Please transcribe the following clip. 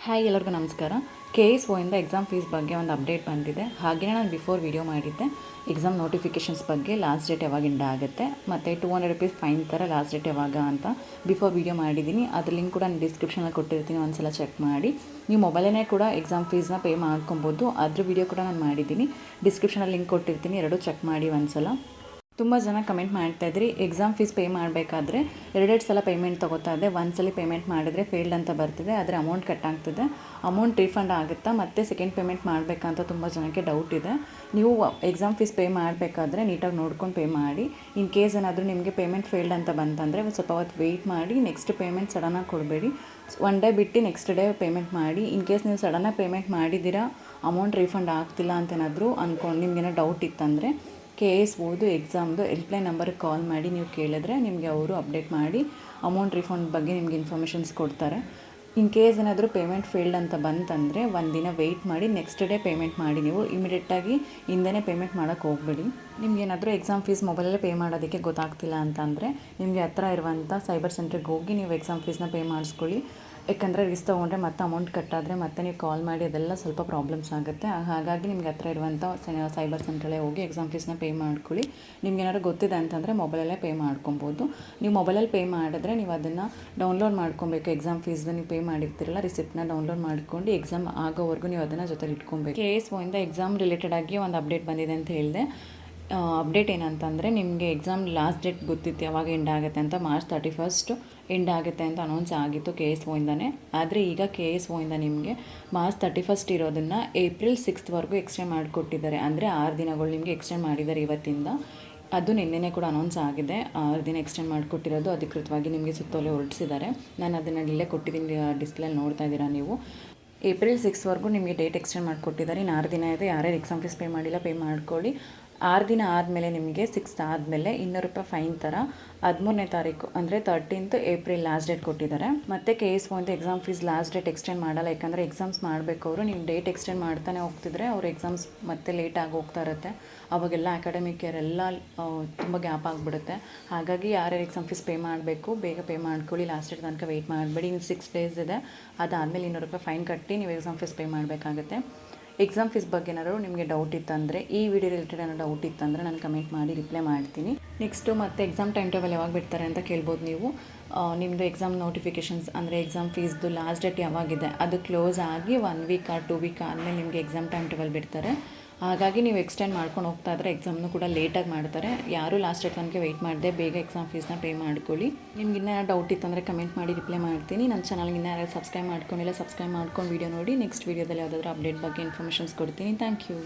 Hi ಎಲ್ಲರಿಗೂ ನಮಸ್ಕಾರ. KSO ಇಂದ ಎಕ್ಸಾಮ್ ಫೀಸ್ ಬಗ್ಗೆ ಒಂದು ಅಪ್ಡೇಟ್ ಬಂದಿದೆ. ಹಾಗೆಯೇ ನಾನು ಬಿಫೋರ್ ವಿಡಿಯೋ ಮಾಡಿದ್ದೆ ಎಕ್ಸಾಮ್ ನೋಟಿಫಿಕೇಷನ್ಸ್ ಬಗ್ಗೆ, ಲಾಸ್ಟ್ ಡೇಟ್ ಯಾವಾಗಿಂದ ಆಗುತ್ತೆ ಮತ್ತು $200 ಫೈನ್ ಥರ ಲಾಸ್ಟ್ ಡೇಟ್ ಯಾವಾಗ ಅಂತ ಬಿಫೋರ್ ವಿಡಿಯೋ ಮಾಡಿದ್ದೀನಿ. ಅದ್ರ ಲಿಂಕ್ ಕೂಡ ನಾನು ಡಿಸ್ಕ್ರಿಪ್ಷನಲ್ಲಿ ಕೊಟ್ಟಿರ್ತೀನಿ, ಒಂದು ಸಲ ಚೆಕ್ ಮಾಡಿ. ನೀವು ಮೊಬೈಲೇ ಕೂಡ ಎಕ್ಸಾಮ್ ಫೀಸ್ನ ಪೇ ಮಾಡ್ಕೊಬೋದು. ಅದ್ರ ವಿಡಿಯೋ ಕೂಡ ನಾನು ಮಾಡಿದ್ದೀನಿ, ಡಿಸ್ಕ್ರಿಪ್ಷನಲ್ಲಿ ಲಿಂಕ್ ಕೊಟ್ಟಿರ್ತೀನಿ, ಎರಡೂ ಚೆಕ್ ಮಾಡಿ ಒಂದು ಸಲ. ತುಂಬ ಜನ ಕಮೆಂಟ್ ಮಾಡ್ತಾಯಿದ್ರಿ, ಎಕ್ಸಾಮ್ ಫೀಸ್ ಪೇ ಮಾಡಬೇಕಾದ್ರೆ ಎರಡೆರಡು ಸಲ ಪೇಮೆಂಟ್ ತೊಗೋತಾ ಇದೆ, ಒಂದು ಸಲ ಪೇಮೆಂಟ್ ಮಾಡಿದ್ರೆ ಫೇಲ್ಡ್ ಅಂತ ಬರ್ತಿದೆ, ಆದರೆ ಅಮೌಂಟ್ ಕಟ್ ಆಗ್ತಿದೆ, ಅಮೌಂಟ್ ರೀಫಂಡ್ ಆಗುತ್ತಾ ಮತ್ತು ಸೆಕೆಂಡ್ ಪೇಮೆಂಟ್ ಮಾಡಬೇಕಂತ ತುಂಬ ಜನಕ್ಕೆ ಡೌಟ್ ಇದೆ. ನೀವು ಎಕ್ಸಾಮ್ ಫೀಸ್ ಪೇ ಮಾಡಬೇಕಾದ್ರೆ ನೀಟಾಗಿ ನೋಡ್ಕೊಂಡು ಪೇ ಮಾಡಿ. ಇನ್ ಕೇಸ್ ಏನಾದರೂ ನಿಮಗೆ ಪೇಮೆಂಟ್ ಫೇಲ್ಡ್ ಅಂತ ಬಂತಂದರೆ ಸ್ವಲ್ಪ ಹೊತ್ತು ವೆಯ್ಟ್ ಮಾಡಿ, ನೆಕ್ಸ್ಟ್ ಪೇಮೆಂಟ್ ಸಡನ್ನಾಗಿ ಕೊಡಬೇಡಿ. ಒನ್ ಡೇ ಬಿಟ್ಟು ನೆಕ್ಸ್ಟ್ ಡೇ ಪೇಮೆಂಟ್ ಮಾಡಿ. ಇನ್ ಕೇಸ್ ನೀವು ಸಡನ್ನಾಗಿ ಪೇಮೆಂಟ್ ಮಾಡಿದ್ದೀರಾ, ಅಮೌಂಟ್ ರೀಫಂಡ್ ಆಗ್ತಿಲ್ಲ ಅಂತೇನಾದರೂ ಅಂದ್ಕೊಂಡು ನಿಮಗೇನೋ ಡೌಟ್ ಇತ್ತಂದರೆ KSOದು ಎಕ್ಸಾಮ್ದು ಹೆಲ್ಪ್ಲೈನ್ ನಂಬರ್ಗೆ ಕಾಲ್ ಮಾಡಿ ನೀವು ಕೇಳಿದ್ರೆ ನಿಮಗೆ ಅವರು ಅಪ್ಡೇಟ್ ಮಾಡಿ ಅಮೌಂಟ್ ರೀಫಂಡ್ ಬಗ್ಗೆ ನಿಮಗೆ ಇನ್ಫಾರ್ಮೇಷನ್ಸ್ ಕೊಡ್ತಾರೆ. ಇನ್ ಕೇಸ್ ಏನಾದರೂ ಪೇಮೆಂಟ್ ಫೇಲ್ಡ್ ಅಂತ ಬಂತಂದರೆ ಒಂದು ದಿನ ವೆಯ್ಟ್ ಮಾಡಿ, ನೆಕ್ಸ್ಟ್ ಡೇ ಪೇಮೆಂಟ್ ಮಾಡಿ. ನೀವು ಇಮಿಡಿಯೇಟಾಗಿ ಹಿಂದೆನೇ ಪೇಮೆಂಟ್ ಮಾಡೋಕ್ಕೆ ಹೋಗಬೇಡಿ. ನಿಮಗೇನಾದರೂ ಎಕ್ಸಾಮ್ ಫೀಸ್ ಮೊಬೈಲಲ್ಲೇ ಪೇ ಮಾಡೋದಕ್ಕೆ ಗೊತ್ತಾಗ್ತಿಲ್ಲ ಅಂತಂದರೆ ನಿಮಗೆ ಹತ್ರ ಇರುವಂಥ ಸೈಬರ್ ಸೆಂಟ್ರಿಗೆ ಹೋಗಿ ನೀವು ಎಕ್ಸಾಮ್ ಫೀಸ್ನ ಪೇ ಮಾಡಿಸ್ಕೊಳ್ಳಿ. ಯಾಕಂದರೆ ರಿಸ್ಕ್ ತೊಗೊಂಡ್ರೆ ಮತ್ತೆ ಅಮೌಂಟ್ ಕಟ್ಟಾದರೆ ಮತ್ತೆ ನೀವು ಕಾಲ್ ಮಾಡಿ ಅದೆಲ್ಲ ಸ್ವಲ್ಪ ಪ್ರಾಬ್ಲಮ್ಸ್ ಆಗುತ್ತೆ. ಹಾಗಾಗಿ ನಿಮ್ಗೆ ಹತ್ರ ಇರುವಂಥ ಸೈಬರ್ ಸೆಂಟ್ರಲ್ಲೇ ಹೋಗಿ ಎಕ್ಸಾಮ್ ಫೀಸ್ನ ಪೇ ಮಾಡ್ಕೊಳ್ಳಿ. ನಿಮ್ಗೇನಾದ್ರು ಗೊತ್ತಿದೆ ಅಂತಂದರೆ ಮೊಬೈಲಲ್ಲೇ ಪೇ ಮಾಡ್ಕೊಬೋದು. ನೀವು ಮೊಬೈಲಲ್ಲಿ ಪೇ ಮಾಡಿದ್ರೆ ನೀವು ಅದನ್ನು ಡೌನ್ಲೋಡ್ ಮಾಡ್ಕೊಬೇಕು. ಎಕ್ಸಾಮ್ ಫೀಸ್ನ ನೀವು ಪೇ ಮಾಡಿರ್ತೀರಲ್ಲ, ರಿಸಿಪ್ಟ್ನ ಡೌನ್ಲೋಡ್ ಮಾಡ್ಕೊಂಡು ಎಕ್ಸಾಮ್ ಆಗೋವರೆಗೂ ನೀವು ಅದನ್ನು ಜೊತೆಲಿ ಇಟ್ಕೊಬೇಕು. KSO ಇಂದ ಎಕ್ಸಾಮ್ ರಿಲೇಟೆಡ್ ಆಗಿ ಒಂದು ಅಪ್ಡೇಟ್ ಬಂದಿದೆ ಅಂತ ಹೇಳಿದೆ. ಅಪ್ಡೇಟ್ ಏನಂತಂದರೆ, ನಿಮಗೆ ಎಕ್ಸಾಮ್ ಲಾಸ್ಟ್ ಡೇಟ್ ಗೊತ್ತಿತ್ತು ಯಾವಾಗ ಎಂಡ್ ಆಗುತ್ತೆ ಅಂತ. March 31 ಎಂಡ್ ಆಗುತ್ತೆ ಅಂತ ಅನೌನ್ಸ್ ಆಗಿತ್ತು KSO ಇಂದನೇ. ಆದರೆ ಈಗ KSO ಇಂದ ನಿಮಗೆ March 31 ಇರೋದನ್ನು April 6 ಎಕ್ಸ್ಟೆಂಡ್ ಮಾಡಿಕೊಟ್ಟಿದ್ದಾರೆ. ಅಂದರೆ 6 ದಿನಗಳು ನಿಮಗೆ ಎಕ್ಸ್ಟೆಂಡ್ ಮಾಡಿದ್ದಾರೆ ಇವತ್ತಿಂದ. ಅದು ನಿನ್ನೆನೇ ಕೂಡ ಅನೌನ್ಸ್ ಆಗಿದೆ. 6 ದಿನ ಎಕ್ಸ್ಟೆಂಡ್ ಮಾಡಿಕೊಟ್ಟಿರೋದು ಅಧಿಕೃತವಾಗಿ ನಿಮಗೆ ಸುತ್ತೋಲೆ ಹೊರಡಿಸಿದ್ದಾರೆ. ನಾನು ಅದನ್ನು ಇಲ್ಲೇ ಕೊಟ್ಟಿದ್ದೀನಿ, ಡಿಸ್ಪ್ಲೇಲಿ ನೋಡ್ತಾ ಇದ್ದೀರಾ ನೀವು. April 6 ನಿಮಗೆ ಡೇಟ್ ಎಕ್ಸ್ಟೆಂಡ್ ಮಾಡಿಕೊಟ್ಟಿದ್ದಾರೆ. ಇನ್ನು 6 ದಿನ ಇದೆ. ಯಾರ್ಯಾರು ಎಕ್ಸಾಮ್ ಫೀಸ್ ಪೇ ಮಾಡಿಲ್ಲ ಪೇ ಮಾಡ್ಕೊಳ್ಳಿ. 6 ದಿನ ಆದಮೇಲೆ ನಿಮಗೆ 6th ಆದಮೇಲೆ $200 ಫೈನ್ ಥರ 13ನೇ ತಾರೀಕು ಅಂದರೆ 13th April ಲಾಸ್ಟ್ ಡೇಟ್ ಕೊಟ್ಟಿದ್ದಾರೆ. ಮತ್ತು KSO ಅಂತ exam fees last date extend ಮಾಡಲ್ಲ. ಯಾಕಂದರೆ ಎಕ್ಸಾಮ್ಸ್ ಮಾಡಬೇಕು ಅವರು. ನೀವು ಡೇಟ್ ಎಕ್ಸ್ಟೆಂಡ್ ಮಾಡ್ತಾನೆ ಹೋಗ್ತಿದ್ರೆ ಅವ್ರ ಎಕ್ಸಾಮ್ಸ್ ಮತ್ತೆ ಲೇಟಾಗಿ ಹೋಗ್ತಾ ಇರುತ್ತೆ. ಅವಾಗೆಲ್ಲ ಅಕಾಡೆಮಿಕ್ ಇಯರ್ ಎಲ್ಲ ತುಂಬ ಗ್ಯಾಪ್ ಆಗಿಬಿಡುತ್ತೆ. ಹಾಗಾಗಿ ಯಾರ್ಯಾರು ಎಕ್ಸಾಮ್ ಫೀಸ್ ಪೇ ಮಾಡಬೇಕು ಬೇಗ ಪೇ ಮಾಡ್ಕೊಳ್ಳಿ. ಲಾಸ್ಟ್ ಡೇಟ್ ತನಕ ವೆಯ್ಟ್ ಮಾಡಬೇಡಿ. ಇನ್ನು 6 ಡೇಸ್ ಇದೆ. ಅದಾದಮೇಲೆ $200 ಫೈನ್ ಕಟ್ಟಿ ನೀವು ಎಕ್ಸಾಮ್ ಫೀಸ್ ಪೇ ಮಾಡಬೇಕಾಗುತ್ತೆ. ಎಕ್ಸಾಮ್ ಫೀಸ್ ಬಗ್ಗೆ ಏನಾದ್ರು ನಿಮಗೆ ಡೌಟ್ ಇತ್ತಂದರೆ, ಈ ವಿಡಿಯೋ ರಿಲೇಟೆಡ್ ಏನೋ ಡೌಟ್ ಇತ್ತಂದರೆ ನಾನು ಕಮೆಂಟ್ ಮಾಡಿ ರಿಪ್ಲೈ ಮಾಡ್ತೀನಿ. ನೆಕ್ಸ್ಟು ಮತ್ತು ಎಕ್ಸಾಮ್ ಟೈಮ್ ಟೇಬಲ್ ಯಾವಾಗ ಬಿಡ್ತಾರೆ ಅಂತ ಕೇಳ್ಬೋದು ನೀವು. ನಿಮ್ಮದು ಎಕ್ಸಾಮ್ ನೋಟಿಫಿಕೇಷನ್ಸ್ ಅಂದರೆ ಎಕ್ಸಾಮ್ ಫೀಸ್ದು ಲಾಸ್ಟ್ ಡೇಟ್ ಯಾವಾಗಿದೆ ಅದು ಕ್ಲೋಸ್ ಆಗಿ 1 ವೀಕ್ ಆರ್ 2 ವೀಕ್ ಆದಮೇಲೆ ನಿಮಗೆ ಎಕ್ಸಾಮ್ ಟೈಮ್ ಟೇಬಲ್ ಬಿಡ್ತಾರೆ. ಹಾಗಾಗಿ ನೀವು ಎಕ್ಸ್ಟೆಂಡ್ ಮಾಡ್ಕೊಂಡು ಹೋಗ್ತಾ ಇದ್ದರೆ ಎಕ್ಸಾಮ್ನು ಕೂಡ ಲೇಟಾಗಿ ಮಾಡ್ತಾರೆ. ಯಾರೂ ಲಾಸ್ಟ್ ಡೇಟ್ ತನಕ ವೆಯ್ಟ್ ಮಾಡದೆ ಬೇಗ ಎಕ್ಸಾಮ್ ಫೀಸ್ನ ಪೇ ಮಾಡ್ಕೊಳ್ಳಿ. ನಿಮ್ಗೆ ಇನ್ನೂ ಡೌಟ್ ಇತ್ತಂದರೆ ಕಮೆಂಟ್ ಮಾಡಿ ರಿಪ್ಲೈ ಮಾಡ್ತೀನಿ. ನನ್ನ ಚಾನಲ್ಗೆ ಇನ್ನೂ ಯಾರು ಸಬ್ಸ್ಕ್ರೈಬ್ ಮಾಡ್ಕೊಂಡಿಲ್ಲ ಸಬ್ಸ್ಕ್ರೈಬ್ ಮಾಡ್ಕೊಂಡು ವೀಡಿಯೋ ನೋಡಿ. ನೆಕ್ಸ್ಟ್ ವೀಡಿಯೋದಲ್ಲಿ ಯಾವುದಾದ್ರೂ ಅಪ್ಡೇಟ್ ಬಗ್ಗೆ ಇನ್ಫಾರ್ಮೇಷನ್ಸ್ ಕೊಡ್ತೀನಿ. Thank you.